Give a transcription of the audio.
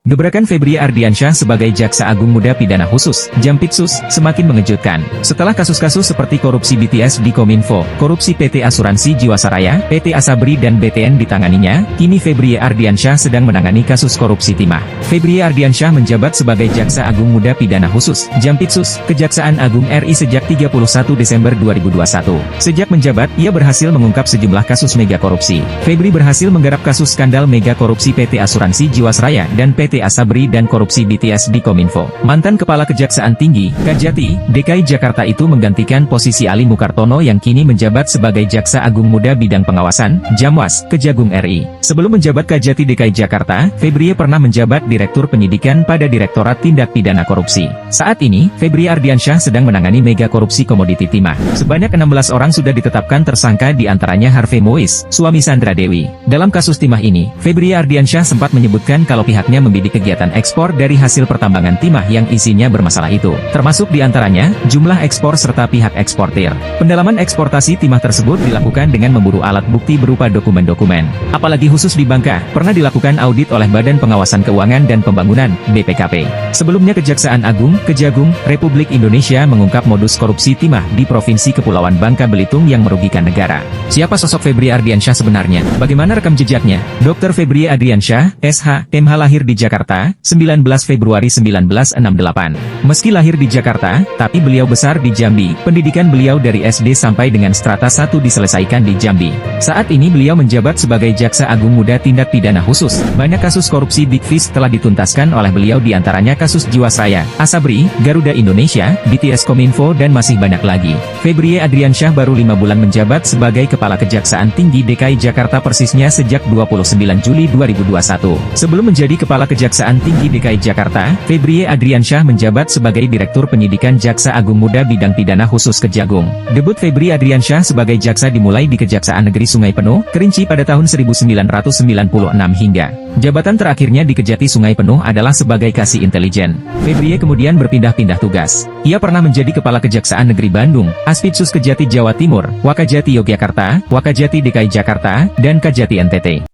Gebrakan Febri Ardiansyah sebagai Jaksa Agung Muda Pidana Khusus, Jampitsus, semakin mengejutkan. Setelah kasus-kasus seperti korupsi BTS di Kominfo, korupsi PT Asuransi Jiwasraya, PT Asabri dan BTN ditanganinya, kini Febri Ardiansyah sedang menangani kasus korupsi timah. Febri Ardiansyah menjabat sebagai Jaksa Agung Muda Pidana Khusus, Jampitsus, Kejaksaan Agung RI sejak 31 Desember 2021. Sejak menjabat, ia berhasil mengungkap sejumlah kasus mega korupsi. Febri berhasil menggarap kasus skandal mega korupsi PT Asuransi Jiwasraya dan PT Asabri dan korupsi BTS di Kominfo. Mantan Kepala Kejaksaan Tinggi, Kajati, DKI Jakarta itu menggantikan posisi Ali Mukartono yang kini menjabat sebagai Jaksa Agung Muda Bidang Pengawasan, Jamwas, Kejagung RI. Sebelum menjabat Kajati DKI Jakarta, Febri pernah menjabat Direktur Penyidikan pada Direktorat Tindak Pidana Korupsi. Saat ini, Febri Ardiansyah sedang menangani mega korupsi komoditi timah. Sebanyak 16 orang sudah ditetapkan tersangka, di antaranya Harvey Mois, suami Sandra Dewi. Dalam kasus timah ini, Febri Ardiansyah sempat menyebutkan kalau pihaknya membidik kegiatan ekspor dari hasil pertambangan timah yang isinya bermasalah itu, termasuk diantaranya jumlah ekspor serta pihak eksportir. Pendalaman eksportasi timah tersebut dilakukan dengan memburu alat bukti berupa dokumen-dokumen. Apalagi khusus di Bangka, pernah dilakukan audit oleh Badan Pengawasan Keuangan dan Pembangunan, BPKP. Sebelumnya Kejaksaan Agung, Kejagung, Republik Indonesia mengungkap modus korupsi timah di Provinsi Kepulauan Bangka Belitung yang merugikan negara. Siapa sosok Febri Ardiansyah sebenarnya? Bagaimana rekam jejaknya? Dr. Febri Ardiansyah, SH, MH lahir di Jakarta, 19 Februari 1968. Meski lahir di Jakarta, tapi beliau besar di Jambi. Pendidikan beliau dari SD sampai dengan strata 1 diselesaikan di Jambi. Saat ini beliau menjabat sebagai Jaksa Agung Muda Tindak Pidana Khusus. Banyak kasus korupsi Big Fish telah dituntaskan oleh beliau, diantaranya kasus Jiwasraya, Asabri, Garuda Indonesia, BTS Kominfo dan masih banyak lagi. Febri Ardiansyah baru 5 bulan menjabat sebagai Kepala Kejaksaan Tinggi DKI Jakarta, persisnya sejak 29 Juli 2021. Sebelum menjadi Kepala Kejaksaan Tinggi DKI Jakarta, Febri Ardiansyah menjabat sebagai Direktur Penyidikan Jaksa Agung Muda Bidang Pidana Khusus Kejagung. Debut Febri Ardiansyah sebagai jaksa dimulai di Kejaksaan Negeri Sungai Penuh, Kerinci pada tahun 1996 hingga jabatan terakhirnya di Kejati Sungai Penuh adalah sebagai Kasih Intelijen. Febri kemudian berpindah-pindah tugas. Ia pernah menjadi Kepala Kejaksaan Negeri Bandung, Aspitsus Kejati Jawa Timur, Wakajati Yogyakarta, Wakajati DKI Jakarta, dan Kajati NTT.